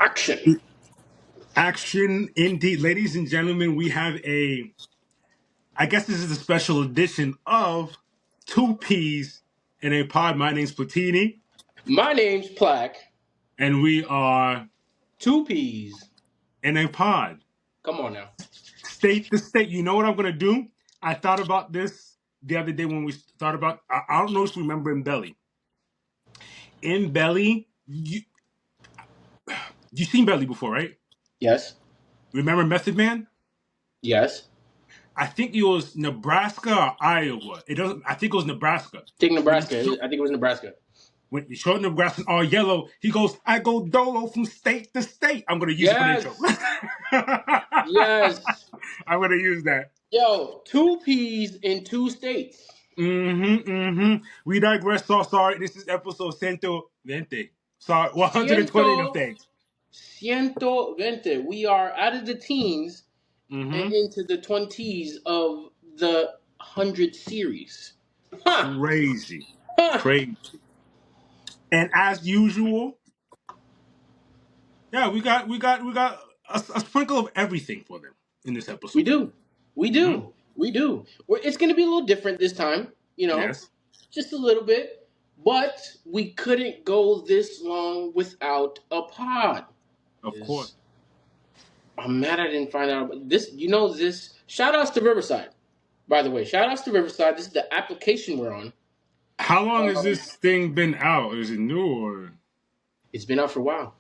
Action. Action indeed. Ladies and gentlemen, we have I guess this is a special edition of Two Peas in a Pod. My name's Platini, My name's Plaque. and we are Two peas. in a pod. Come on now. State to state. You know what I'm going to do? I thought about this the other day when we thought about, I don't know if you remember in Belly. In Belly, you seen Belly before, right? Yes. Remember Method Man? Yes. I think it was Nebraska or Iowa. It doesn't. I think it was Nebraska. Take When he Nebraska. I think it was Nebraska. when you showed Nebraska all yellow, he goes, "I go dolo from state to state." I'm gonna use it for the intro. Yes. Yes. I'm gonna use that. Yo, two peas in two states. We digress. So sorry. This is episode Ciento, Veinte. Sorry, 120 of them Ciento, things. Ciento, Veinte. We are out of the teens and into the 20s of the 100 series. Huh. Crazy, Huh. crazy. And as usual, yeah, we got a sprinkle of everything for them in this episode. We do. We do. Mhm. We do. It's going to be a little different this time, Yes, just a little bit. But we couldn't go this long without a pod. of course. I'm mad I didn't find out about this. This. Shout outs to Riverside, by the way. Shout outs to Riverside. This is the application we're on. How long has this thing been out? Is it new or? It's been out for a while.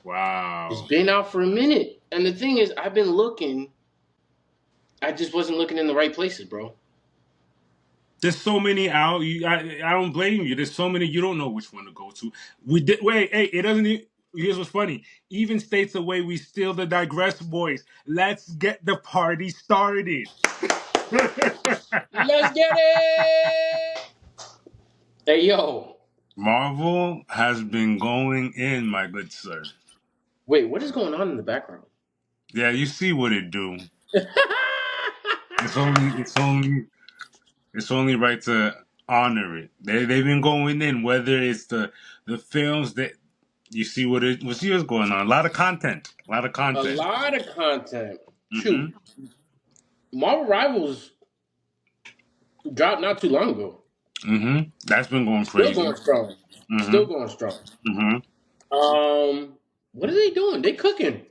Wow. It's been out for a minute. And the thing is, I've been looking. I just wasn't looking in the right places, bro. There's so many out. I don't blame you. There's so many you don't know which one to go to. We did. Wait, hey, it doesn't. Here's what's funny. Even states away, we still the digress boys. Let's get the party started. Let's get it! Hey, yo. Marvel has been going in, my good sir. Wait, what is going on in the background? Yeah, you see what it do. It's only right to honor it. They've been going in, whether it's the films that you see what's going on. A lot of content. A lot of content. Mm-hmm. Shoot. Marvel Rivals dropped not too long ago. Mm-hmm. That's been going crazy. Still going strong. Mm-hmm. Still going strong. Mm-hmm. What are they doing? They cooking.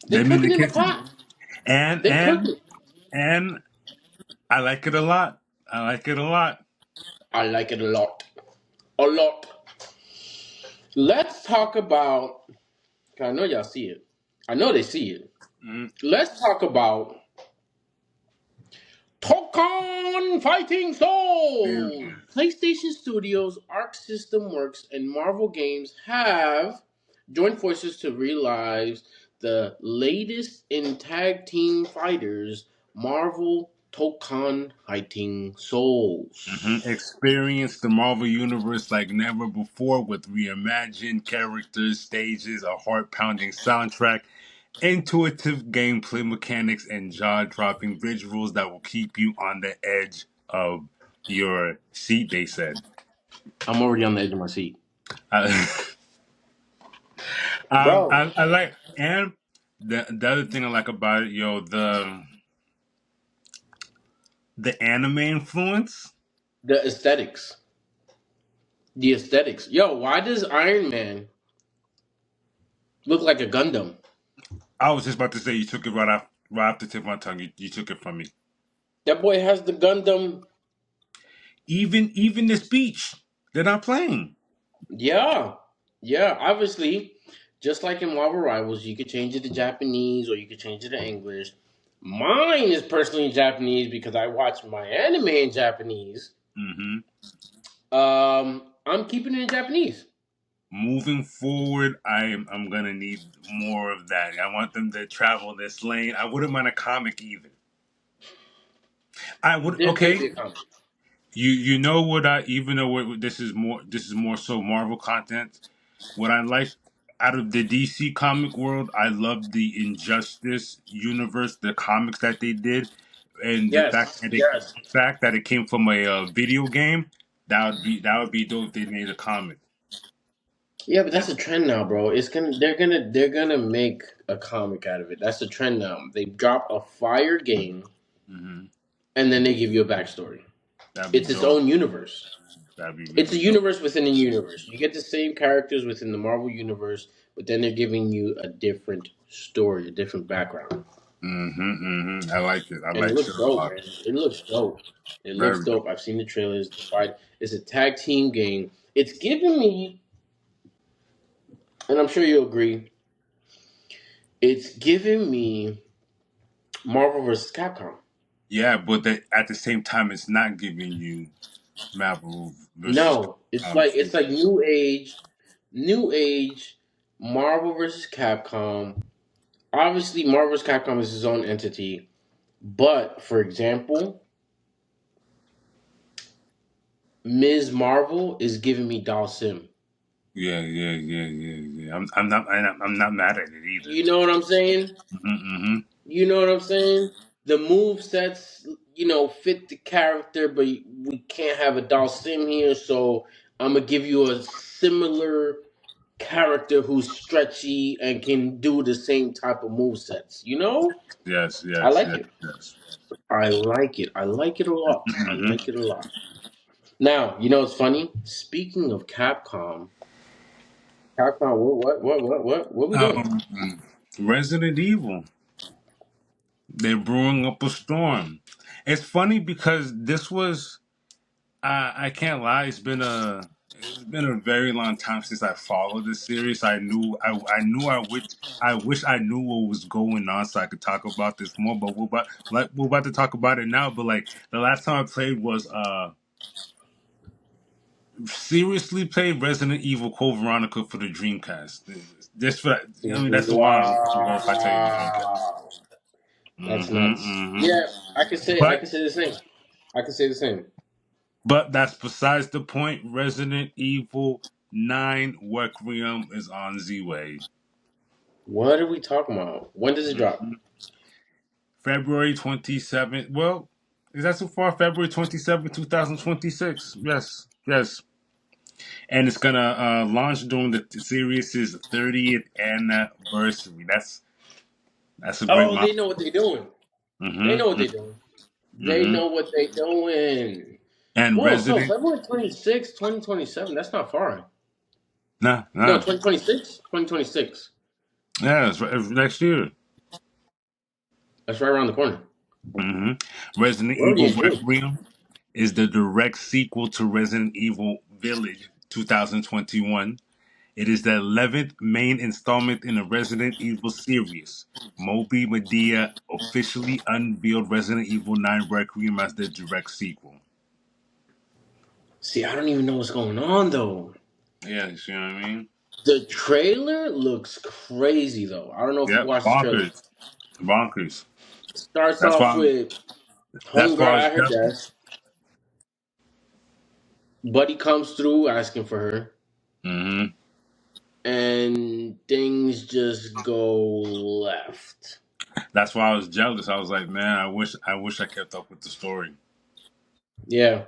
They cooking in the pot. And I like it a lot. I like it a lot. I like it a lot. A lot. Let's talk about. I know y'all see it. I know they see it. Mm-hmm. Let's talk about Tokon Fighting Soul. Yeah. PlayStation Studios, Arc System Works, and Marvel Games have joined forces to realize the latest in tag team fighters, Marvel Tokon Fighting Souls. Mm-hmm. Experience the Marvel Universe like never before with reimagined characters, stages, a heart-pounding soundtrack, intuitive gameplay mechanics, and jaw-dropping visuals that will keep you on the edge of your seat, they said. I'm already on the edge of my seat. I like, and the other thing I like about it, the anime influence. The aesthetics. Yo, why does Iron Man look like a Gundam? I was just about to say you took it right off the tip of my tongue. You took it from me. That boy has the Gundam. Even the speech, they're not playing. Yeah. Obviously, just like in Marvel Rivals, you could change it to Japanese or you could change it to English. Mine is personally Japanese because I watch my anime in Japanese. Mm-hmm. I'm keeping it in Japanese. Moving forward, I'm gonna need more of that. I want them to travel this lane. I wouldn't mind a comic either. I would. Okay. You know what even though this is more so Marvel content. What I like out of the DC comic world, I love the Injustice universe, the comics that they did, and the fact that it came from a video game. That would be dope if they made a comic. Yeah, but that's a trend now, bro. They're gonna make a comic out of it. That's the trend now. They drop a fire game Hmm. and then they give you a backstory. That'd be It's its dope. own universe. That'd be It's really a dope. universe within a universe. You get the same characters within the Marvel universe, but then they're giving you a different story, a different background. I like it. I And it like looks shit a dope, lot. man. It looks dope. It looks Very dope. dope. I've seen the trailers. The fight. It's a tag team game. It's giving me, and I'm sure you'll agree, it's giving me Marvel vs. Capcom. Yeah, but at the same time, it's not giving you Marvel versus No, Capcom it's feel. like new age Marvel vs. Capcom. Obviously, Marvel vs. Capcom is its own entity, but for example, Ms. Marvel is giving me Dalsim. Yeah. I'm not mad at it either. You know what I'm saying? Mm-hmm. You know what I'm saying? The move sets, fit the character, but we can't have a Dalsim here, so I'm gonna give you a similar character who's stretchy and can do the same type of move sets. Yes, I yes, like yes, it. yes. I like it. I like it a lot. I Mm-hmm. like it a lot. Now, it's funny. Speaking of Capcom, what we doing? Um, Resident Evil. They're brewing up a storm. It's funny because this was. I can't lie. It's been a very long time since I followed this series. I wish I knew what was going on so I could talk about this more. But we're about to talk about it now. But like the last time I played was seriously played Resident Evil Code Veronica for the Dreamcast. This for I mean that's a while ago if I tell you the Dreamcast. Wow, that's nuts. Hmm. Yeah, I can say the same. I can say the same. But that's besides the point. Resident Evil 9 Requiem is on Z-Way. What are we talking about? When does it drop? Mhm. February 27th. Well, is that so far? February 27th, 2026. Yes, yes. And it's going to launch during the series' 30th anniversary. That's a great Oh, they know milestone. what they're doing. They know what Mm-hmm. they're doing. They Mm-hmm. know what they're doing. And Whoa, so Resident. February 26th, 2027. That's not far. Nah, No, nah. 2026? 2026. Yeah, it's next year. That's right around the corner. Resident We're already Evil in June. Requiem is the direct sequel to Resident Evil Village 2021. It is the 11th main installment in the Resident Evil series. Moby Medea officially unveiled Resident Evil 9 Requiem as the direct sequel. See, I don't even know what's going on though. Yeah, you see what I mean? The trailer looks crazy though. I don't know if you Yep, watched the trailer. bonkers. Bonkers. Starts That's off why with that's why I homegirl was at her jealous. desk. Buddy comes through asking for her, hmm and things just go left. That's why I was jealous. I was like, man, I wish I kept up with the story. Yeah,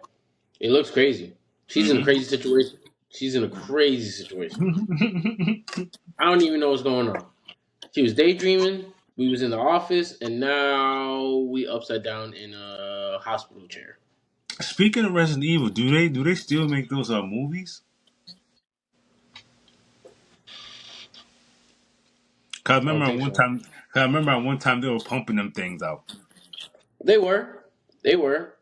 it looks crazy. She's in a hmm crazy situation. She's in a crazy situation. I don't even know what's going on. She was daydreaming. We was in the office, and now we upside down in a hospital chair. Speaking of Resident Evil, do they still make those movies? Cause I I don't remember at think one so. time, cause I remember at one time they were pumping them things out. They were. They were.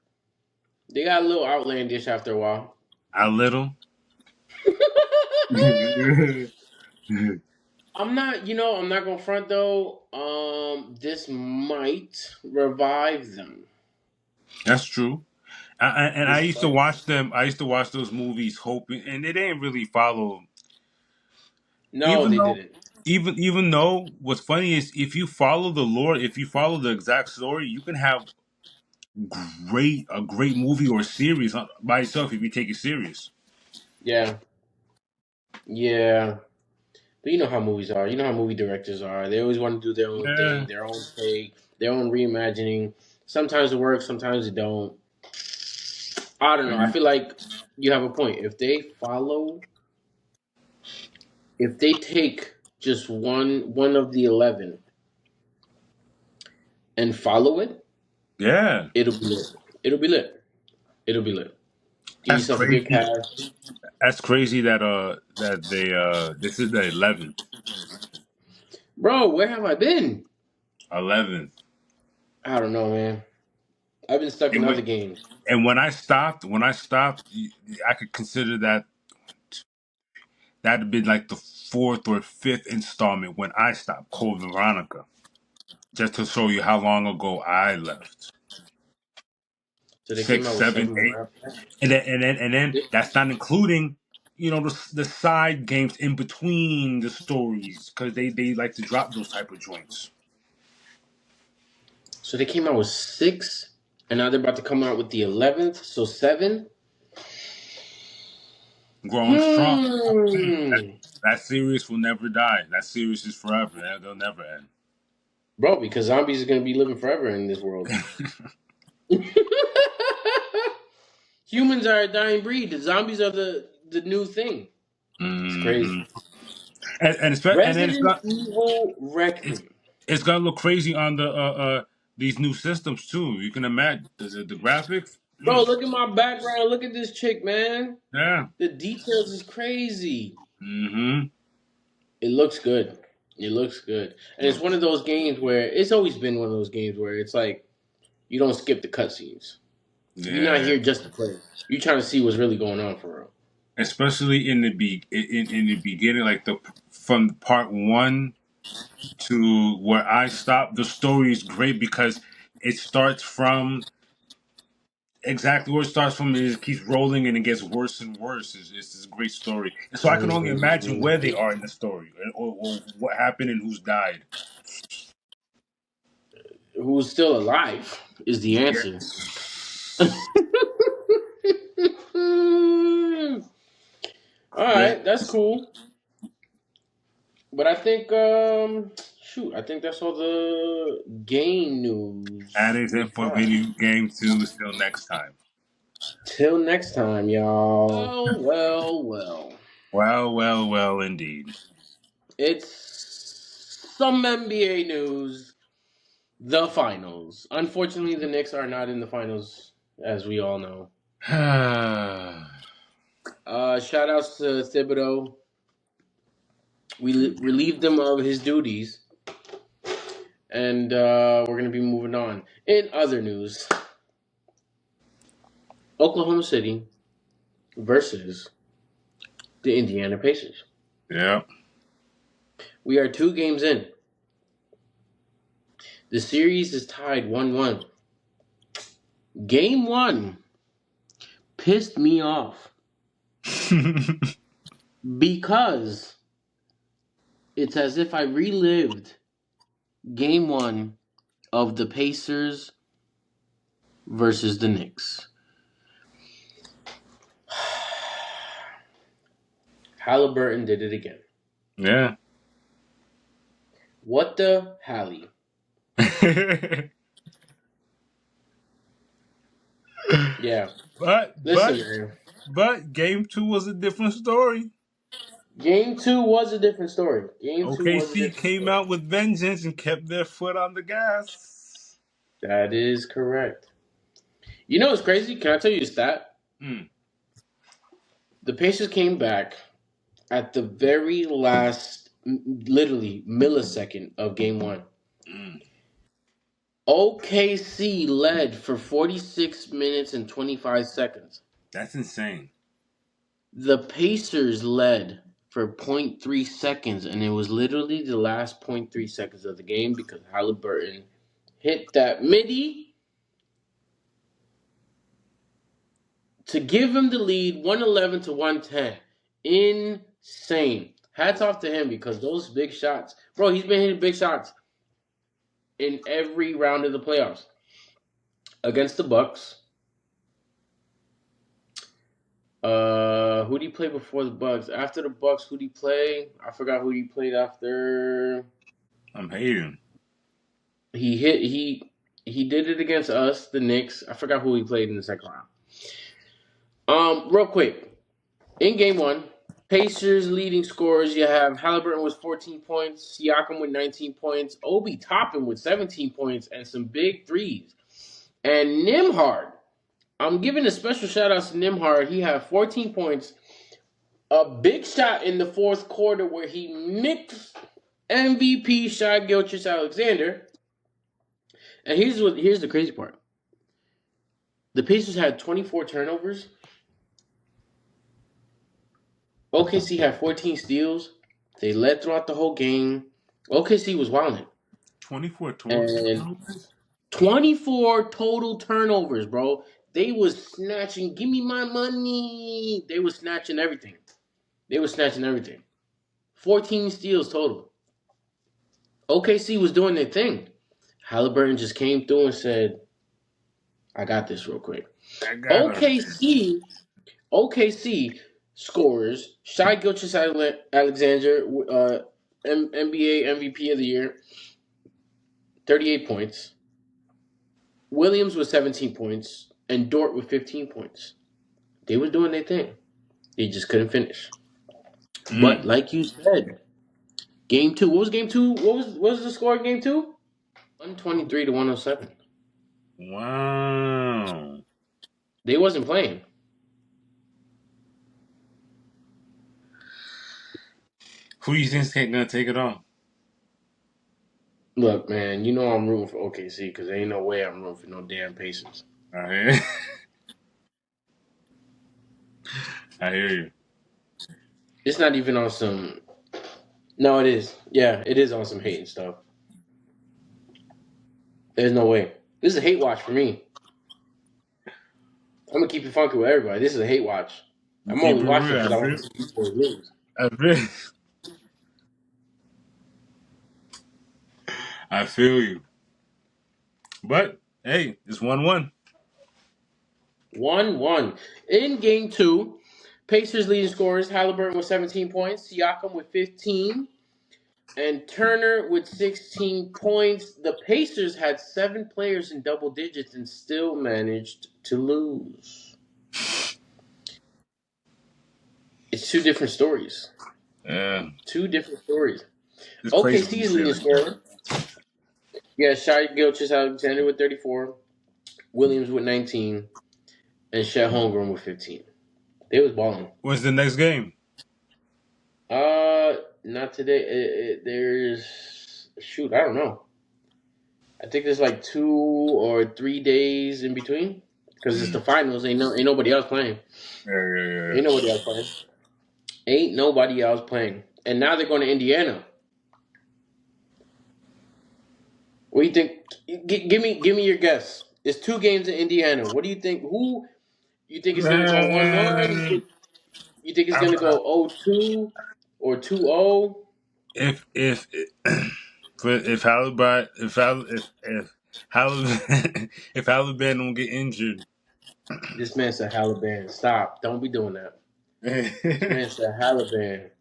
They got a little outlandish after a while. A little. I'm not gonna front though. This might revive them. That's true. And I This used to might. watch them. I used to watch those movies, hoping, and they didn't really follow. No, Even they though, didn't. even though, what's funny is if you follow the lore, if you follow the exact story, you can have a great movie or series by itself if you take it serious. Yeah, yeah. But you know how movies are. You know how movie directors are. They always want to do their own thing, Yeah. their own take, their own reimagining. Sometimes it works, sometimes it don't. I don't know. I feel like you have a point. If they follow If they take just one of the 11 and follow it, Yeah, it'll be lit. It'll be lit. It'll be lit. Give that's yourself a good crazy. cast. That's crazy that they this is the 11th. Bro, where have I been? 11th. I don't know, man. I've been stuck in And other when games. and when I stopped, I could consider that'd be like the fourth or fifth installment when I stopped. Code Veronica, just to show you how long ago I left. So they came Six, out with seven, 7 eight, more after that. and then that's not including the side games in between the stories because they like to drop those type of joints. So they came out with 6, and now they're about to come out with the 11th. So 7. Growing strong. That, Hmm. that series will never die. That series is forever. They'll never end. Bro, because zombies are going to be living forever in this world. Humans are a dying breed. The zombies are the new thing. It's crazy. Hmm. And then Resident Evil it's Requiem. it's gonna look crazy on these new systems too. You can imagine the graphics. Bro, look at my background. Look at this chick, man. Yeah. The details is crazy. Hmm. It looks good. It looks good. And it's one of those games where it's always been one of those games where it's like you don't skip the cutscenes. You're not Yeah. here just to play. You're trying to see what's really going on for real. Especially in the beginning, like the from part one to where I stopped. The story is great because it starts from exactly where it starts from. It keeps rolling and it gets worse and worse. It's this great story, and so I can only imagine where they are in the story, or what happened and who's died. Who's still alive is the answer. Yes. All right, that's cool. But I think, shoot, I think that's all the game That news is we it for got. video game two. Till next time. Till next time, y'all. Well, well, well. Well, well, well, indeed. It's some NBA news. The finals. Unfortunately, the Knicks are not in the finals, as we all know. Shout outs to Thibodeau. We relieved him of his duties, and we're going to be moving on. In other news, Oklahoma City versus the Indiana Pacers. Yeah. We are 2 games in. The series is tied 1-1. Game 1 pissed me off because it's as if I relived Game 1 of the Pacers versus the Knicks. Halliburton did it again. Yeah. What the Hallie? Yeah. but Listen, but man. but game two was a different story. Game 2 was a different story. Game 2 was a OKC different came story. out with vengeance and kept their foot on the gas. That is correct. You know what's crazy? Can I tell you a stat? Mm, The Pacers came back at the very last, literally millisecond of Game 1. mm. OKC led for 46 minutes and 25 seconds. That's insane. The Pacers led for zero point 0.3 seconds, and it was literally the last zero point 0.3 seconds of the game because Halliburton hit that midi to give him the lead 111 to 110. Insane. Hats off to him because those big shots. Bro, he's been hitting big shots in every round of the playoffs. Against the Bucks. Who did he play before the Bucks? After the Bucks, who did he play? I forgot who he played after. I'm hating. He did it against us, the Knicks. I forgot who he played in the second round. Real quick. In game 1, Pacers leading scorers, you have Halliburton with 14 points, Siakam with 19 points, Obi Toppin with 17 points, and some big threes. And Nimhard, I'm giving a special shout out to Nimhard. He had 14 points, a big shot in the fourth quarter where he mixed MVP Shai Gilgeous-Alexander. And here's the crazy part. The Pacers had 24 turnovers. OKC had 14 steals. They led throughout the whole game. OKC was wilding. 24 And turnovers? 24 total turnovers, bro. They was snatching, give me my money. They was snatching everything. 14 steals total. OKC was doing their thing. Halliburton just came through and said, I got this real quick. I got him. OKC scorers, Shai Gilgeous-Alexander, NBA MVP of the year, 38 points. Williams with 17 points, and Dort with 15 points. They were doing their thing. They just couldn't finish. But like you said, game two. What was game two? What was the score in game two? 123 to 107. Wow. They wasn't playing. Who do you think's gonna take it on? Look, man, you know I'm rooting for OKC because there ain't no way I'm rooting for no damn Pacers. I hear, I hear you. It's not even on some. No, it is. Yeah, it is on some hating stuff. There's no way. This is a hate watch for me. I'm gonna keep it funky with everybody. This is a hate watch. I'm Keep only it watching real. because I want to see people lose. I feel, I feel you. But hey, it's 1-1. 1-1. In game two, Pacers leading scorers, Halliburton with 17 points, Siakam with 15, and Turner with 16 points. The Pacers had 7 players in double digits and still managed to lose. It's two different stories. Yeah. Two different stories. It's crazy when you OKC's say it leading like that. scorer. Yeah, Shai Gilgeous-Alexander with 34, Williams with 19, and Chet Holmgren with 15. They was balling. When's the next game? Not today. There's shoot. I don't know. I think there's like 2 or 3 days in between because it's the finals. Ain't nobody else playing. Yeah. Ain't nobody else playing. Ain't nobody else playing. And now they're going to Indiana. What do you think? Give me your guess. It's 2 games in Indiana. What do you think? Who you think is going to go 1-1? Man, You think it's I'm, going to go 0-2 or 2-0? if if Halliburton if Halliburton don't get injured. This man said Halliburton. Stop. Don't be doing that. This man said Halliburton.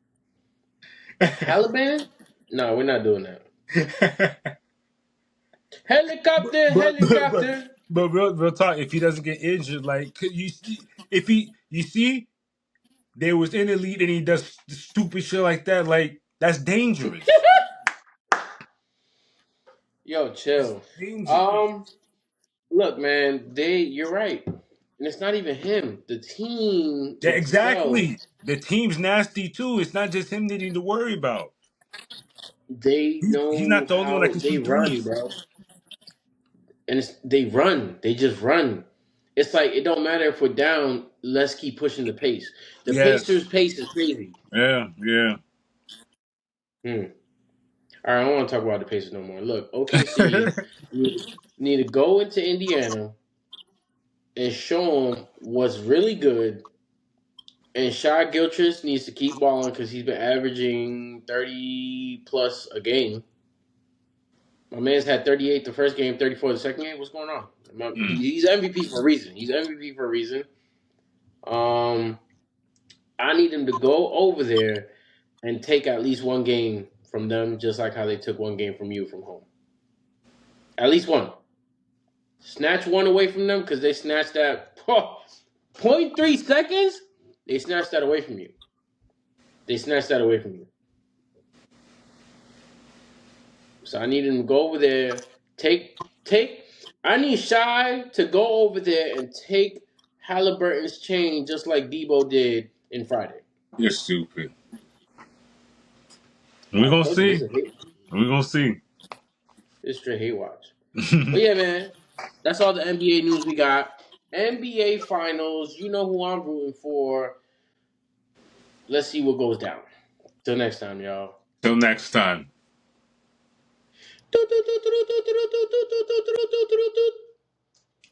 Halliburton? No, we're not doing that. Helicopter, but, but, but, helicopter. but real talk, if he doesn't get injured, like could you see if he you see they was in the lead and he does stupid shit like that, like that's dangerous. Yo, That's chill. dangerous. Look, man, you're right. And it's not even him. The team Yeah, itself, exactly. The team's nasty too. It's not just him needing to worry about. they He's know not the only one that how can they shoot run, threes. bro. And they run. They just run. It's like it don't matter if we're down. Let's keep pushing the pace. The Yes. Pacers' pace is crazy. Yeah. Hmm. All right, I don't want to talk about the Pacers no more. Look, OKC need to go into Indiana and show them what's really good. And Shai Gilchrist needs to keep balling because he's been averaging 30 plus a game. My man's had 38 the first game, 34 the second game. What's going on? He's MVP for a reason. He's MVP for a reason. I need him to go over there and take at least one game from them, just like how they took one game from you from home. At least one. Snatch one away from them because they snatched that 0.3 seconds. They snatched that away from you. They snatched that away from you. So I need him to go over there, take. I need Shy to go over there and take Halliburton's chain just like Debo did in Friday. You're stupid. We're I gonna told you this see. is a hate. We're gonna see. This is straight hate watch. But yeah, man, that's all the NBA news we got. NBA Finals. You know who I'm rooting for. Let's see what goes down. Till next time, y'all. Till next time.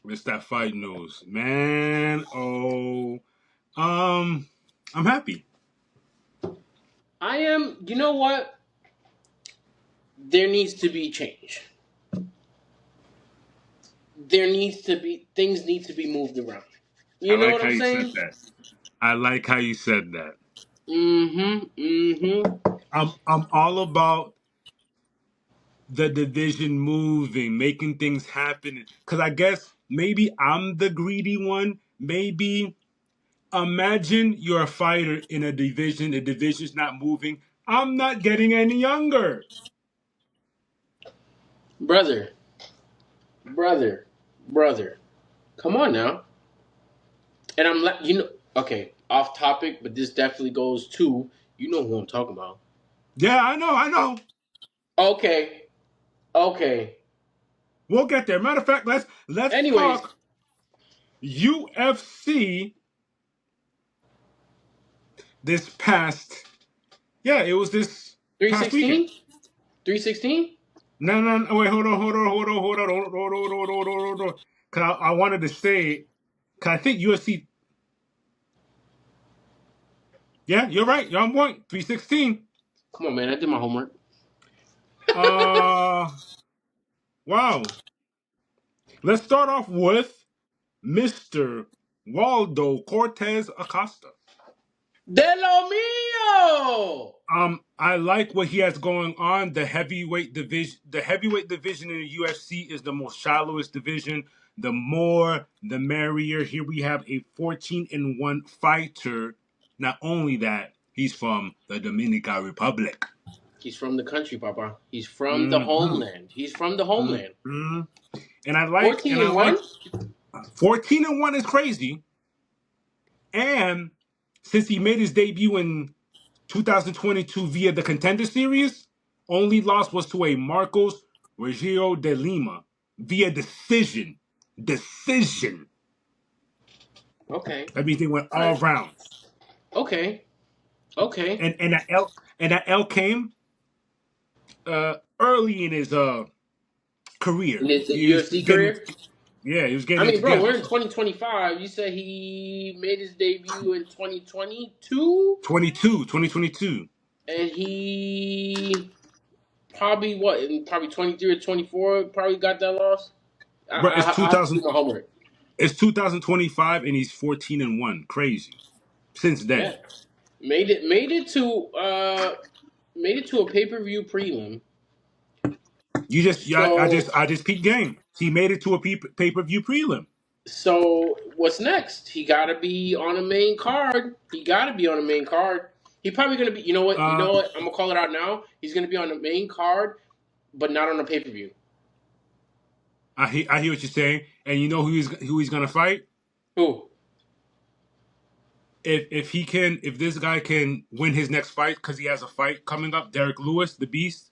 It's that fight news, man. Oh, I'm happy. I am. You know what? There needs to be change. There needs to be things need to be moved around. I You know like what how I'm you said saying? that. I like how you said that. Mm-hmm. Mm-hmm. I'm all about the division moving, making things happen. Because I guess maybe I'm the greedy one. Maybe imagine you're a fighter in a division. The division's not moving. I'm not getting any younger. Brother, brother, brother. Come on now. And you know, okay, off topic, but this definitely goes to, you know who I'm talking about. Yeah, I know, I know. Okay, okay. We'll get there. Matter of fact, let's Anyways, talk UFC this past. Yeah, it was this past weekend. 316? 316? No, no, no, wait, hold on. Cause I wanted to say, cause I think UFC. Yeah, you're right. You're on point. 316. Come on, man. I did my homework. Uh, wow. Let's start off with Mr. Waldo Cortez Acosta. De lo mío! I like what he has going on. The heavyweight division in the UFC is the most shallowest division. The more, the merrier. Here we have a 14-1 fighter. Not only that, he's from the Dominican Republic. He's from the country, Papa. He's from the Mm-hmm. homeland. He's from the homeland. Mm-hmm. And 14 I and like 1? 14-1 is crazy. And since he made his debut in 2022 via the Contender Series, only loss was to a Marcos Rogero de Lima via decision. Decision. Okay. That means they went All all right. rounds. Okay. Okay. And that L came early in his career. In his He was UFC getting career? he was I getting it mean, bro, together. we're in 2025. You said he made his debut in 2022? 2022. And he probably, what, in probably 23 or 24, probably got that loss? Bro, I have to do my homework. it's 2025 and he's 14-1. Crazy. Since Yeah. then. Made it to a pay-per-view prelim. I just So peeped game. He made it to a pay-per-view prelim. So what's next? He got to be on a main card. He got to be on a main card. He probably gonna be. You know what? You Uh, know what? I'm gonna call it out now. He's gonna be on the main card, but not on a pay per view. I hear what you're saying, and you know who he's gonna fight. Who? If this guy can win his next fight because he has a fight coming up, Derek Lewis, the Beast.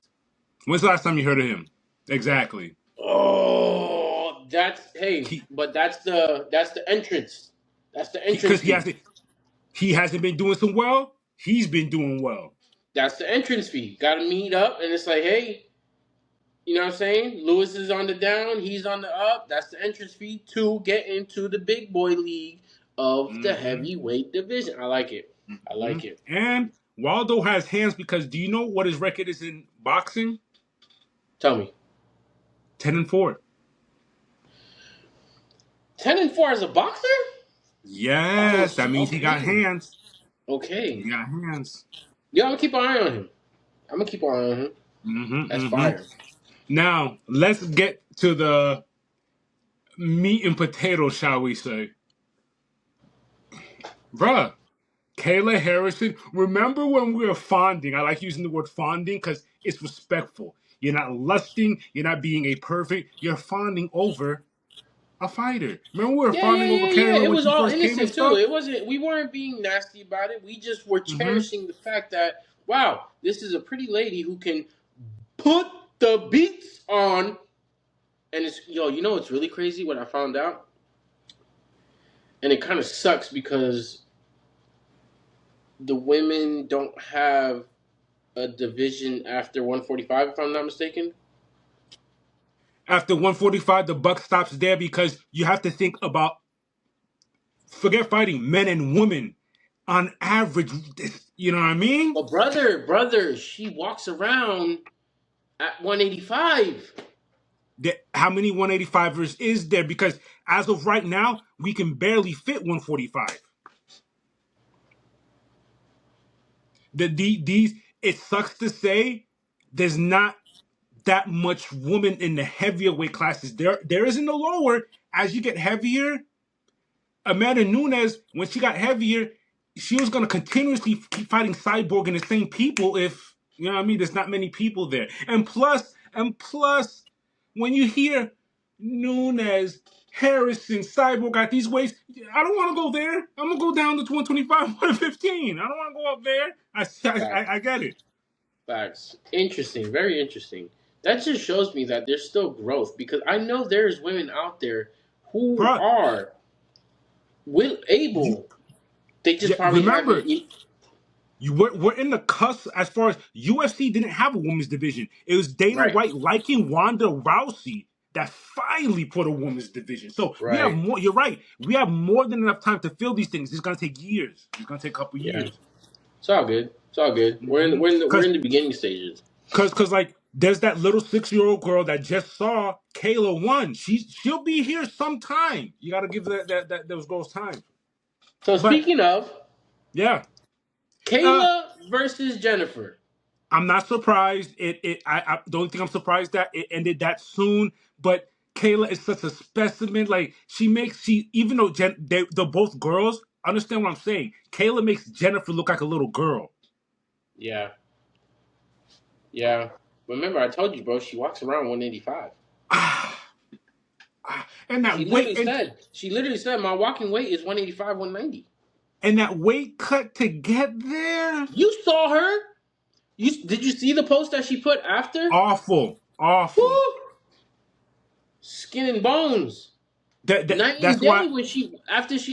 When's the last time you heard of him? Exactly. Oh, that's hey, He but that's the entrance. That's the entrance because fee. he hasn't been doing so well. He's been doing well. That's the entrance fee. Got to meet up, and it's like, hey, you know what I'm saying? Lewis is on the down, he's on the up. That's the entrance fee to get into the big boy league of the Mm-hmm. heavyweight division. I like it. I Mm-hmm. like it. And Waldo has hands because do you know what his record is in boxing? Tell me. 10-4. 10-4 as a boxer? Oh, Yes, that means he got okay. hands. Okay. He got hands. Yeah, I'm gonna keep an eye on him. I'm gonna keep an eye on him. Mm-hmm, That's mm-hmm. fire. Now, let's get to the meat and potatoes, shall we say. Bruh, Kayla Harrison. Remember when we were fonding? I like using the word fonding because it's respectful. You're not lusting. You're not being a perfect. You're fonding over a fighter. Remember we were Yeah, yeah, fonding over yeah, yeah. Kayla It when was she all first came and innocent too. stuff? It wasn't. We weren't being nasty about it. We just were Mm-hmm. cherishing the fact that wow, this is a pretty lady who can put the beats on. And it's you know what's really crazy? What I found out, and it kind of sucks because the women don't have a division after 145, if I'm not mistaken. After 145, the buck stops there because you have to think about forget fighting men and women on average. You know what I mean? But brother, she walks around at 185. How many 185ers is there? Because as of right now, we can barely fit 145. These it sucks to say there's not that much woman in the heavier weight classes. There is in the lower. As you get heavier, Amanda Nunes, when she got heavier, she was going to continuously keep fighting Cyborg and the same people if, you know what I mean, there's not many people there. And plus, when you hear Nunes, Harrison, Cyborg got these weights, I don't want to go there. I'm going to go down to 125, 115. I don't want to go up there. I Facts. get it. Facts. Interesting. Very interesting. That just shows me that there's still growth because I know there's women out there who Bro, are you, able. They just probably remember, haven't. we're in the cusp as far as UFC didn't have a women's division. It was Dana Right. White liking Ronda Rousey that finally put a women's division. So we have Right. more. You're right. We have more than enough time to fill these things. It's gonna take years. It's gonna take a couple Yeah. years. It's all good. It's all good. We're Because in the beginning stages. because like there's that little 6-year-old girl that just saw Kayla won. She'll be here sometime. You got to give that those girls time. So But speaking of yeah. Uh, Kayla versus Jennifer. I'm not surprised. I don't think I'm surprised that it ended that soon. But Kayla is such a specimen. Like she even though they're both girls. Understand what I'm saying? Kayla makes Jennifer look like a little girl. Yeah. Yeah. Remember, I told you, bro. She walks around 185. And that She weight literally said. She literally said my walking weight is 185, 190. and that weight cut to get there. You saw her. Did you see the post that she put after? Awful, awful. Woo! Skin and bones. Night and That's day why. when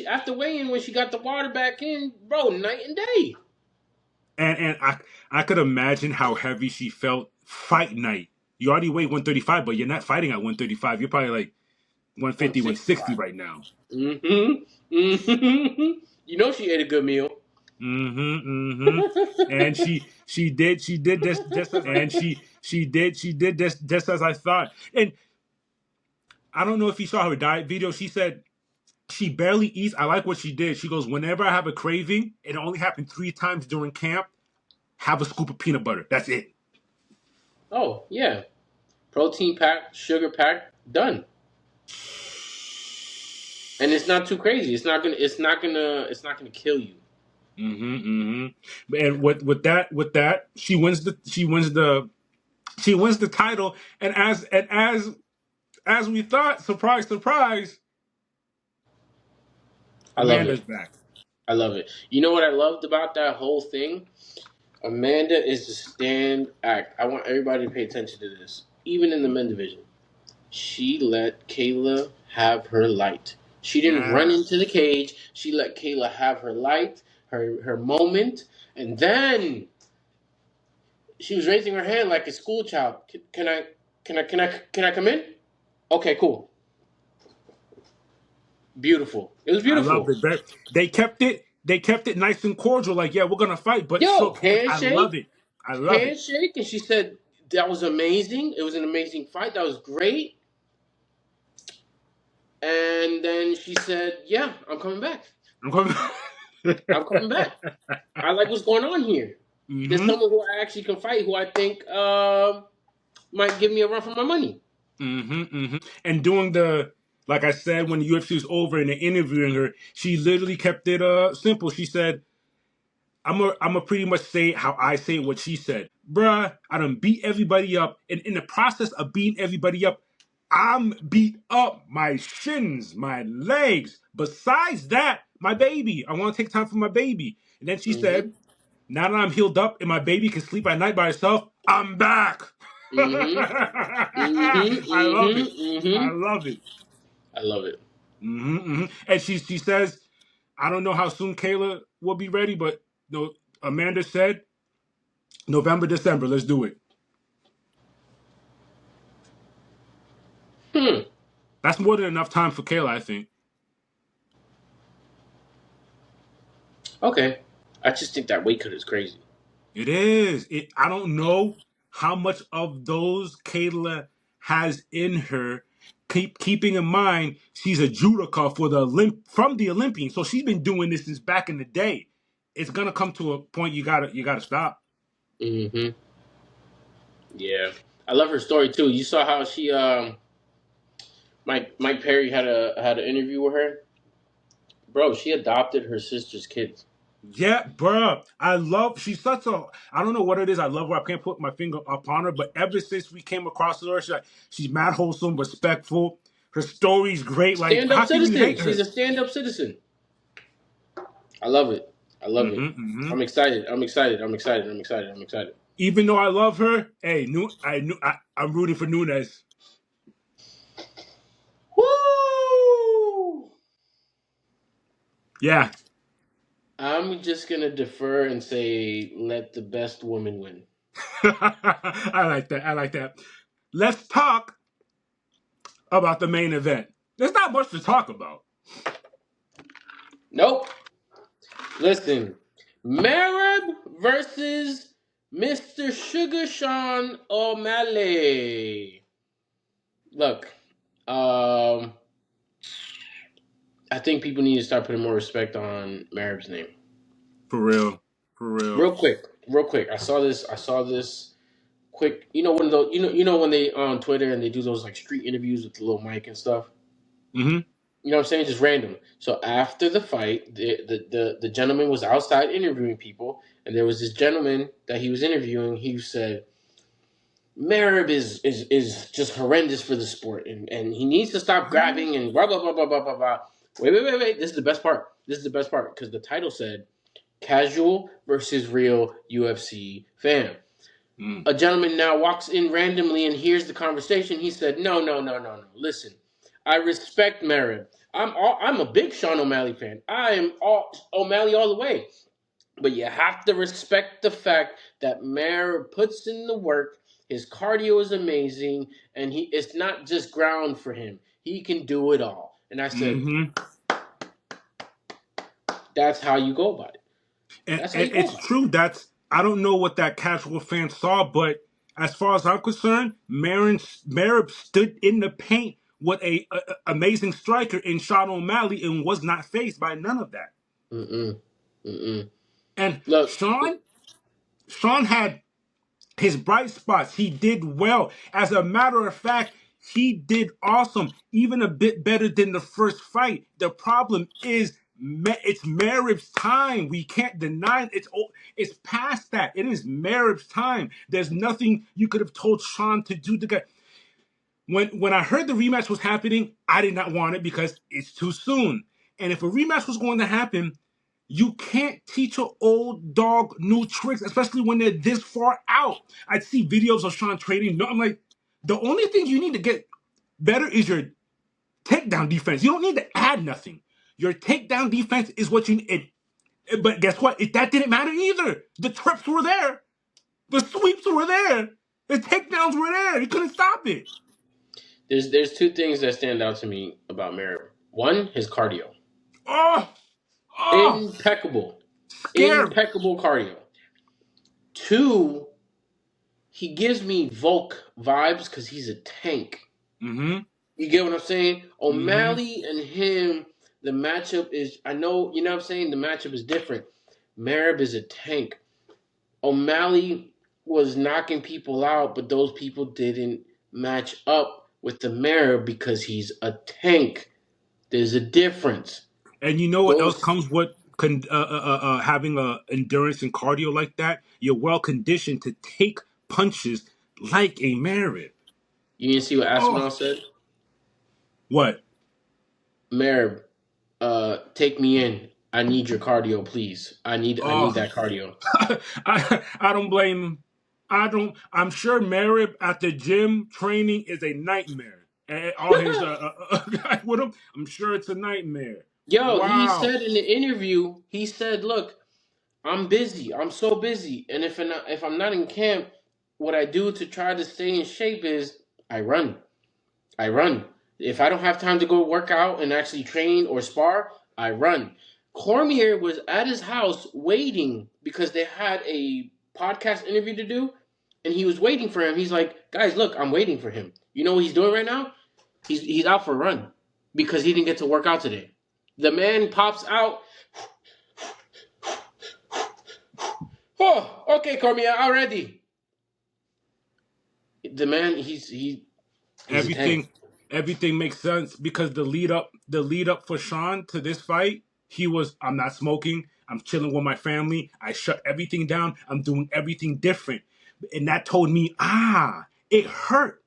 after weighing when she got the water back in, bro. Night and day. And I could imagine how heavy she felt fight night. You already weigh 135, but you're not fighting at 135. You're probably like 150, 160 165. right now. Mm-hmm. Mm-hmm. You know she ate a good meal. And she did this she did this just as I thought. And I don't know if you saw her diet video. She said she barely eats. I like what she did. She goes, whenever I have a craving, it only happened 3 times during camp. Have a scoop of peanut butter. That's it. Oh yeah, protein packed, sugar packed, done. And it's not too crazy. It's not gonna kill you. And with that, she wins the title. And as we thought, surprise, surprise, I love it. Amanda's back. I love it. You know what I loved about that whole thing? Amanda is the stand act. I want everybody to pay attention to this. Even in the men division, she let Kayla have her light. She didn't run Yes. into the cage. She let Kayla have her light, her moment, and then she was raising her hand like a school child. Can I come in? Okay, cool. Beautiful. It was I love beautiful. it. They kept it nice and cordial. Like, yeah, we're gonna fight, but Yo, shook hands. I handshake, love it. I love it. handshake, and she said that was amazing. It was an amazing fight. That was great. And then she said, "Yeah, I'm coming back. I'm coming. I'm coming back. I like what's going on here. There's hmm someone who I actually can fight, who I think might give me a run for my money." And doing like I said, when the UFC was over and they're interviewing her, she literally kept it simple. She said, I'm a pretty much say how I say what she said. Bruh, I done beat everybody up. And in the process of beating everybody up, I'm beat up. My shins, my legs. Besides that, my baby. I want to take time for my baby. And then she Mm-hmm. said, now that I'm healed up and my baby can sleep at night by herself, I'm back. Mm-hmm. Mm-hmm. I love it. Mm-hmm. I Mm-hmm. love it. I love it. And she says, I don't know how soon Kayla will be ready, but no, Amanda said November, December. Let's do it. Hmm. That's more than enough time for Kayla, I think. Okay. I just think that weight cut is crazy. It is. I don't know how much of those Kayla has in her. Keeping in mind she's a judoka from the Olympians, so she's been doing this since back in the day. It's gonna come to a point you gotta stop. Mm-hmm. Yeah. I love her story too. You saw how she Mike Perry had an interview with her. Bro, she adopted her sister's kids. Yeah, bruh. She's such a, I don't know what it is. I love her. I can't put my finger upon her, but ever since we came across her, she's mad wholesome, respectful. Her story's great. Like, Stand up how can you citizen. hate She's a her? stand up citizen. I love it. I love it. Hmm. I'm excited. I'm excited. I'm excited. I'm excited. I'm excited. Even though I love her, hey, I'm rooting for Nunes. Woo! Yeah. I'm just gonna defer and say, let the best woman win. I like that. I like that. Let's talk about the main event. There's not much to talk about. Nope. Listen, Marab versus Mr. Sugar Sean O'Malley. Look, um, I think people need to start putting more respect on Marab's name. For real. For real. Real quick, real quick. I saw this. Quick. You know when those. You know when they on Twitter and they do those like street interviews with the little mic and stuff. Hmm. You know what I'm saying? Just random. So after the fight, the gentleman was outside interviewing people, and there was this gentleman that he was interviewing. He said, "Merib is just horrendous for the sport, and he needs to stop grabbing and blah blah blah blah blah blah blah." Wait. This is the best part. This is the best part because the title said "Casual versus Real UFC Fan." Mm. A gentleman now walks in randomly and hears the conversation. He said, No. Listen, I respect Merib. I'm a big Sean O'Malley fan. I am all O'Malley all the way. But you have to respect the fact that Merib puts in the work. His cardio is amazing, and it's not just ground for him. He can do it all. And I said, Hmm. that's how you go about it. And, That's how and you go it's about it. true. I don't know what that casual fan saw, but as far as I'm concerned, Merib stood in the paint with a amazing striker in Sean O'Malley and was not phased by none of that. Mm-mm. Mm-mm. And Look, Sean had his bright spots. He did well. As a matter of fact, he did awesome, even a bit better than the first fight. The problem is it's Merib's time. We can't deny it. It's past that. It is Merib's time. There's nothing you could have told Sean to do. When I heard the rematch was happening, I did not want it because it's too soon. And if a rematch was going to happen, you can't teach an old dog new tricks, especially when they're this far out. I'd see videos of Sean training. No, I'm like, the only thing you need to get better is your takedown defense. You don't need to add nothing. Your takedown defense is what you need. But guess what? That didn't matter either. The trips were there. The sweeps were there. The takedowns were there. You couldn't stop it. there's two things that stand out to me about Merritt. One, his cardio, Oh, oh, impeccable, scary. impeccable cardio. Two, he gives me Volk vibes because he's a tank. Mm-hmm. You get what I'm saying? Mm-hmm. O'Malley and him, the matchup is. I know, you know what I'm saying. The matchup is different. Merritt is a tank. O'Malley was knocking people out, but those people didn't match up with the Merritt because he's a tank. There's a difference. And you know what else Those comes having a endurance and cardio like that, you're well conditioned to take punches like a Merib. You didn't see what Oh, Aspinall said? what? Merib, take me in. I need your cardio, please. I need Oh, that cardio. I don't blame him. I don't. I'm sure Merib at the gym training is a nightmare. And all his guys with him, I'm sure it's a nightmare. Yo, he Wow. said in the interview, he said, "Look, I'm busy. I'm so busy, and if I'm not in camp, what I do to try to stay in shape is I run. I run. If I don't have time to go work out and actually train or spar, I run." Cormier was at his house waiting because they had a podcast interview to do, and he was waiting for him. He's like, "Guys, look, I'm waiting for him. You know what he's doing right now? He's out for a run because he didn't get to work out today." The man pops out. Oh, okay, Cormier, already. The man, he's a tank. everything everything makes sense because the lead up for Sean to this fight, he was, I'm not smoking, I'm chilling with my family, I shut everything down, I'm doing everything different. And that told me, it hurt.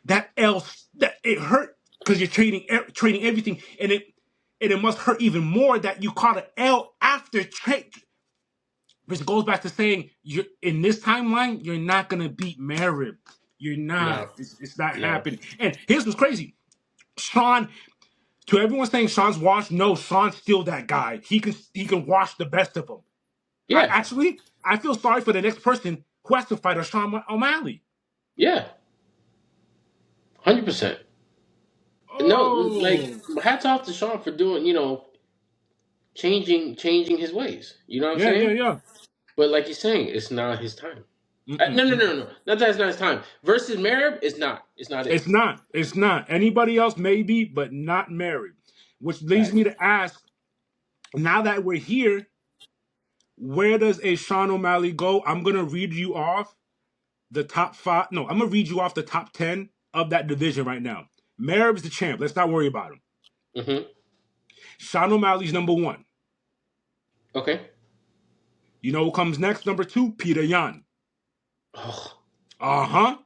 That it hurt because you're training everything, and it must hurt even more that you caught an L after trade. Which goes back to saying, you're in this timeline, you're not gonna beat Merib. You're not. No, It's not no. happening. And here's what's crazy. Sean, to everyone saying Sean's washed, no, Sean's still that guy. He can wash the best of them. Yeah, I feel sorry for the next person who has to fight a Sean O'Malley. yeah, 100%. No, like Oh, hats off to Sean for doing, changing his ways. You know what I'm yeah, yeah, saying? yeah. But like you're saying, it's not his time. Mm-mm, No, no, no, mm-mm. no, no. Not that it's not his time. Versus Marib, it's not. It's not it. It's not. It's not. Anybody else maybe, but not married. Which leads me Facts. to ask, now that we're here, where does a Sean O'Malley go? I'm gonna read you off the top five. No, I'm gonna read you off the top 10 of that division right now. Merib's the champ. Let's not worry about him. Mm-hmm. Sean O'Malley's number one. Okay. You know who comes next? Number two, Peter Yan. Oh, Uh-huh.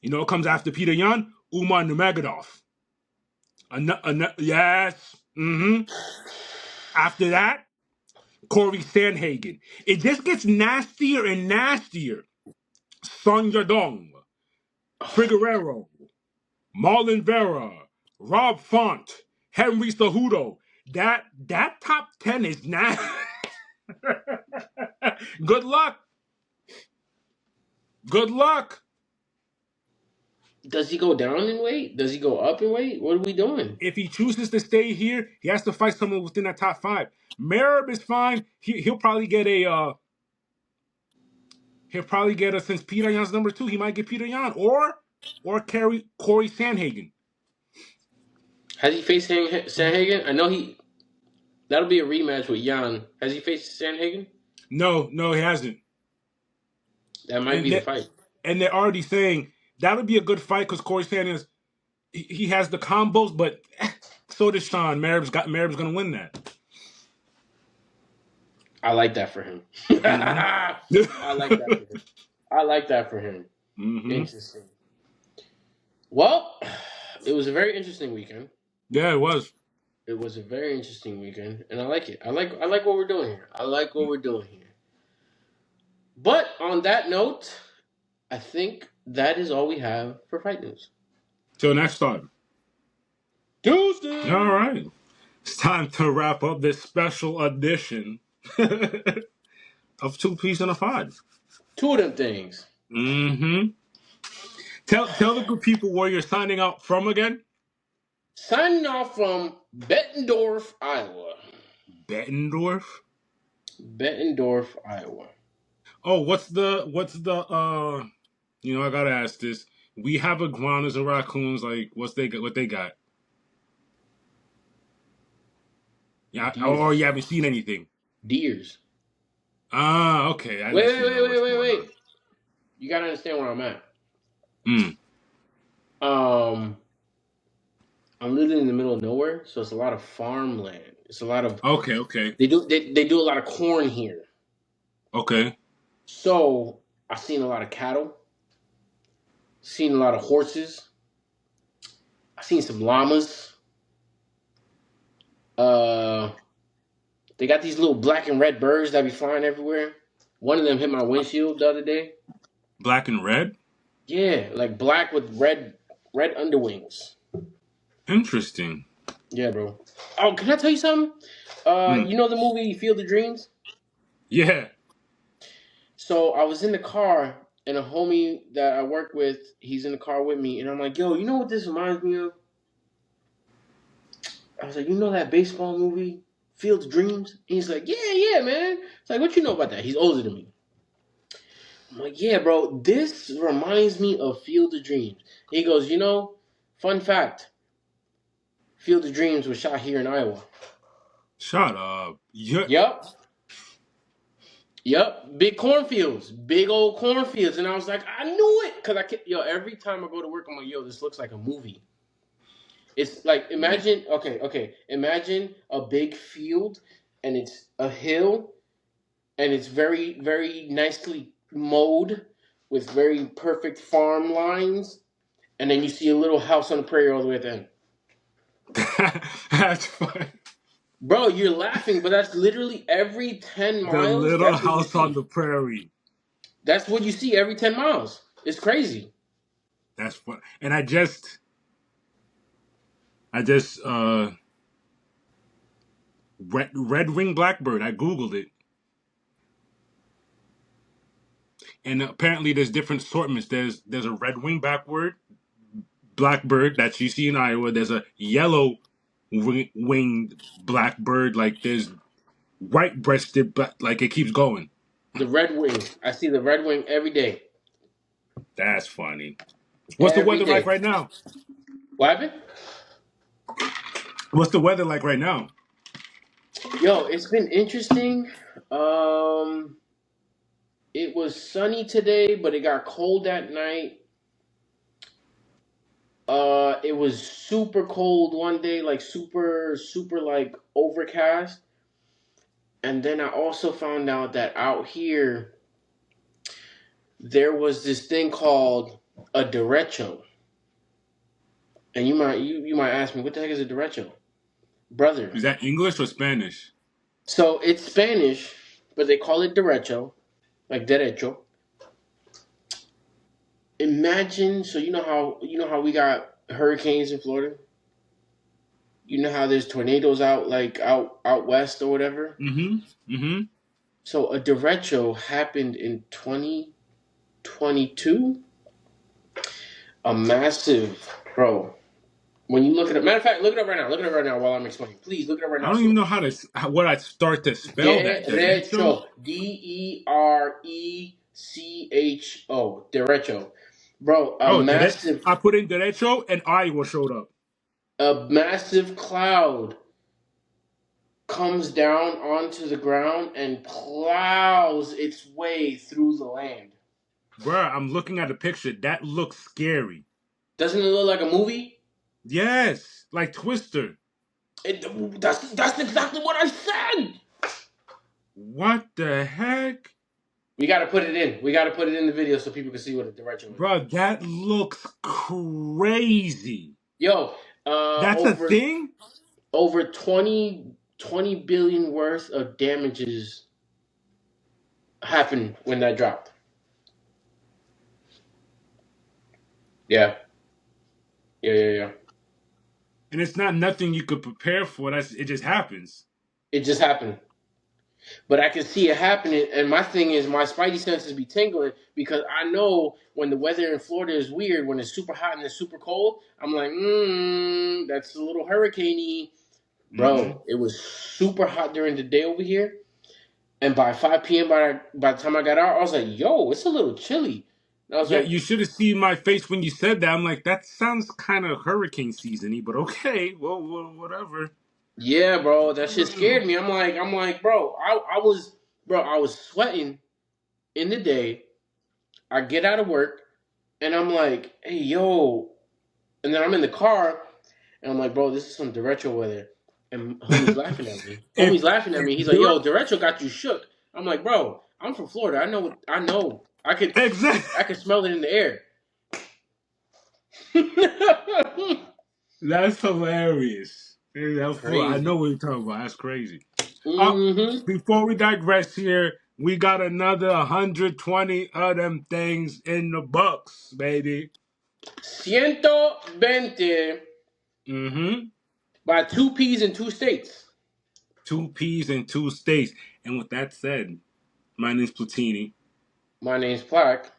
You know what comes after Peter Yan? Umar Nurmagomedov. Yes. Mm-hmm. After that, Corey Sandhagen. It just gets nastier and nastier. Son Yadong, oh. Figueroa, Marlon Vera, Rob Font, Henry Cejudo. That top 10 is not. Good luck. Good luck. Does he go down in weight? Does he go up in weight? What are we doing? If he chooses to stay here, he has to fight someone within that top five. Merib is fine. He'll probably get a since Peter Yan's number two, he might get Peter Yan or Corey Sandhagen. Has he faced Sanhagen? I know he. That'll be a rematch with Jan. Has he faced Sanhagen? No, no, he hasn't. That might And be the that fight. and they're already saying that would be a good fight because Corey Sanders he has the combos, but so does Sean. Merib's gonna win that. I like that for him. Mm-hmm. I like that for him. I like that for him. Mm-hmm. Interesting. Well, it was a very interesting weekend. Yeah, it was. It was a very interesting weekend, and I like it. I like what we're doing here. I like what we're doing here. But on that note, I think that is all we have for fight news. Till next time. All Tuesday. right. It's time to wrap up this special edition of Two Piece and a Five. Two of them things. Mm-hmm. Tell the good people where you're signing out from again. Signing off from Bettendorf, Iowa. Bettendorf. Bettendorf, Iowa. Oh, I gotta ask this. We have iguanas and raccoons. Like, what they got? Yeah, or Deers. you haven't seen anything. Deers. Ah, okay. I Wait, just wait, didn't wait, know wait, what's wait, going on. wait. You gotta understand where I'm at. Mm. Um, I'm living in the middle of nowhere, so it's a lot of farmland. It's a lot of Okay, okay, they do a lot of corn here. okay. So I've seen a lot of cattle, seen a lot of horses, I've seen some llamas. Uh, they got these little black and red birds that be flying everywhere. One of them hit my windshield the other day. Black and red. Yeah, like black with red underwings. Interesting. Yeah, bro. Oh, can I tell you something? Mm. You know the movie Field of Dreams? Yeah. So I was in the car, and a homie that I work with, he's in the car with me, and I'm like, "Yo, you know what this reminds me of?" I was like, "You know that baseball movie, Field of Dreams?" And he's like, "Yeah, yeah, man." It's like, "What you know about that?" He's older than me. I'm like, "Yeah, bro, this reminds me of Field of Dreams." He goes, "You know, fun fact, Field of Dreams was shot here in Iowa." Shut up. You Yep. Yep, big cornfields, big old cornfields, and I was like, I knew it, cause every time I go to work, I'm like, yo, this looks like a movie. It's like imagine, okay, imagine a big field, and it's a hill, and it's very, very nicely mowed with very perfect farm lines, and then you see a little house on the prairie all the way at the end. That's fun. Bro, you're laughing, but that's literally every 10 The miles. little That's what you house on see. the prairie. That's what you see every 10 miles. It's crazy. That's fun. And I just red wing blackbird. I googled it, and apparently there's different assortments. There's a red wing blackbird that you see in Iowa. There's a yellow winged blackbird. Like there's white breasted, but like it keeps going. The Red Wing. I see the Red Wing every day. That's funny. What's the Every weather like day. right now? What happened? What's the weather like right now? Yo, it's been interesting. Um, it was sunny today, but it got cold at night. It was super cold one day, like super, super like overcast. And then I also found out that out here there was this thing called a derecho. And you might ask me, what the heck is a derecho? Brother. Is that English or Spanish? So it's Spanish, but they call it derecho, like derecho. Imagine, so you know how we got hurricanes in Florida. You know how there's tornadoes out west or whatever. Mm-hmm. Mm-hmm. So a derecho happened in 2022. A massive, bro. When you look at it, matter of fact, look it up right now. Look it up right now while I'm explaining. Please look it up right I now. don't even So know what I start to spell that. Derecho. derecho, derecho, derecho, bro. Oh, I put in derecho and Iowa showed up. A massive cloud comes down onto the ground and plows its way through the land. Bruh, I'm looking at a picture. That looks scary. Doesn't it look like a movie? Yes, like Twister. That's exactly what I said. What the heck? We got to put it in. We got to put it in the video so people can see what the direction was. Bruh, that looks crazy. Yo, That's a thing? over 20 billion worth of damages happened when that dropped. Yeah. Yeah. And it's not nothing you could prepare for. It just happens. It just happened. But I can see it happening, and my thing is my spidey senses be tingling because I know when the weather in Florida is weird, when it's super hot and it's super cold, I'm like, that's a little hurricaney. Mm-hmm. Bro, it was super hot during the day over here, and by 5 p.m. by the time I got out, I was like, yo, it's a little chilly. And I was Yeah, like, you should have seen my face when you said that. I'm like, that sounds kind of hurricane seasony, but okay, well, whatever. yeah, bro, that shit scared me. I'm like, bro, I was sweating in the day. I get out of work, and I'm like, hey, yo, and then I'm in the car, And I'm like, bro, this is some derecho weather. And homie's laughing at me. if Homie's laughing at me. He's like, yo, derecho got you shook. I'm like, bro, I'm from Florida. I know. I know. exactly. I could smell it in the air. That's hilarious. I know Crazy. what you're talking about. That's crazy. Mm-hmm. Before we digress here, we got another 120 of them things in the books, baby. Ciento Veinte Mm-hmm. by two P's in two states. Two P's in two states. And with that said, my name's Platini, My name's Plaque.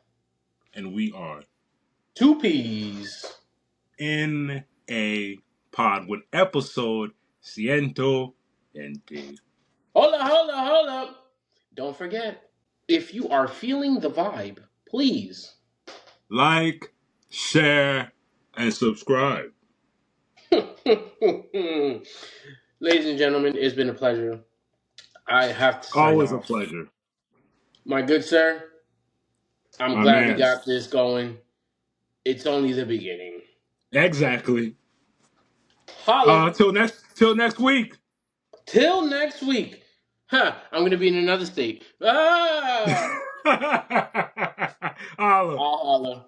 and we are Two P's. in a pod with episode Ciento Veinte. Hold up. Don't forget, if you are feeling the vibe, please. Like, share, and subscribe. Ladies and gentlemen, it's been a pleasure. I have to sign Always a off. pleasure. My good sir, I'm My glad we man. got this going. It's only the beginning. Exactly. Holla. Till next week. Till next week. Huh, I'm going to be in another state. Ah! Holla. I'll holla.